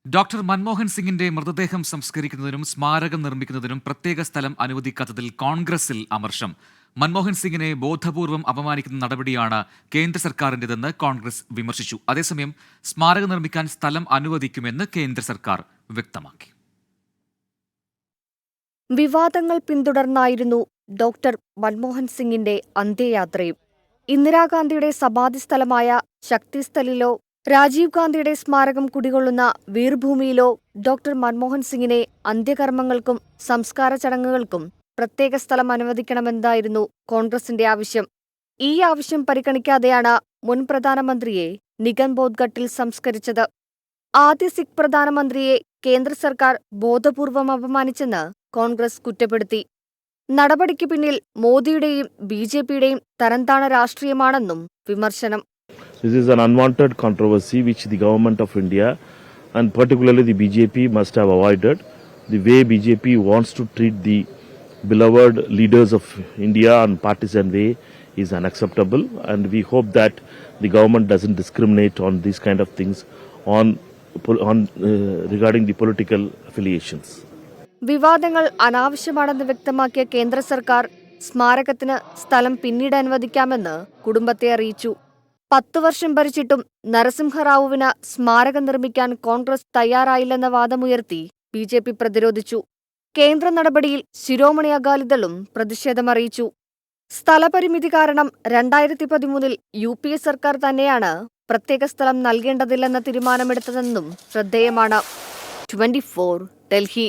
Doctor Manmohan സിംഗിന്റെ മൃതദേഹം സംസ്കരിക്കുന്നതിനും സ്മാരകം നിർമ്മിക്കുന്നതിനും പ്രത്യേക സ്ഥലം അനുവദിക്കാത്തതിൽ കോൺഗ്രസിൽ അമർഷം. മൻമോഹൻ സിംഗിനെ ബോധപൂർവം അപമാനിക്കുന്ന നടപടിയാണ് കേന്ദ്ര സർക്കാരിന്റേതെന്ന് കോൺഗ്രസ് വിമർശിച്ചു. അതേസമയം സ്മാരകം നിർമ്മിക്കാൻ സ്ഥലം അനുവദിക്കുമെന്ന് കേന്ദ്ര സർക്കാർ വ്യക്തമാക്കി. വിവാദങ്ങൾ പിന്തുടർന്നായിരുന്നു ഡോക്ടർ മൻമോഹൻ സിംഗിന്റെ അന്ത്യയാത്രയും. ഇന്ദിരാഗാന്ധിയുടെ സമാധി സ്ഥലമായ ശക്തിസ്ഥലിലോ രാജീവ് ഗാന്ധിയുടെ സ്മാരകം കുടികൊള്ളുന്ന വീർഭൂമിയിലോ ഡോക്ടർ മൻമോഹൻ സിംഗിനെ അന്ത്യകർമ്മങ്ങൾക്കും സംസ്കാര ചടങ്ങുകൾക്കും പ്രത്യേക സ്ഥലം അനുവദിക്കണമെന്നായിരുന്നു കോൺഗ്രസിന്റെ ആവശ്യം. ഈ ആവശ്യം പരിഗണിക്കാതെയാണ് മുൻ പ്രധാനമന്ത്രിയെ നിഗൻ ബോധ്ഘട്ടിൽ സംസ്കരിച്ചത്. ആദ്യ സിഖ് പ്രധാനമന്ത്രിയെ കേന്ദ്ര സർക്കാർ ബോധപൂർവം അപമാനിച്ചെന്ന് കോൺഗ്രസ് കുറ്റപ്പെടുത്തി. നടപടിക്ക് പിന്നിൽ മോദിയുടെയും ബിജെപിയുടെയും തരംതാണ രാഷ്ട്രീയമാണെന്നും വിമർശനം. This is an unwanted controversy which the government of India and particularly the BJP must have avoided. The way BJP wants to treat the beloved leaders of India on partisan way is unacceptable, and we hope that the government doesn't discriminate on these kind of things regarding the political affiliations. വിവാദങ്ങൾ അനാവശ്യമാണെന്ന് വ്യക്തമാക്കിയ കേന്ദ്ര സർക്കാർ സ്മാരകത്തിന് സ്ഥലം പിന്നീട് അനുവദിക്കാമെന്ന് കുടുംബത്തെ അറിയിച്ചു. 10 വർഷം ഭരിച്ചിട്ടും നരസിംഹറാവുവിന് സ്മാരകം നിർമ്മിക്കാൻ കോൺഗ്രസ് തയ്യാറായില്ലെന്ന വാദമുയർത്തി ബിജെപി പ്രതിരോധിച്ചു. കേന്ദ്ര നടപടിയിൽ ശിരോമണി അകാലിദളും പ്രതിഷേധമറിയിച്ചു. സ്ഥലപരിമിതി കാരണം 2013 UPA സർക്കാർ തന്നെയാണ് പ്രത്യേക സ്ഥലം നൽകേണ്ടതില്ലെന്ന തീരുമാനമെടുത്തതെന്നും ശ്രദ്ധേയമാണ്. 24 ഡൽഹി.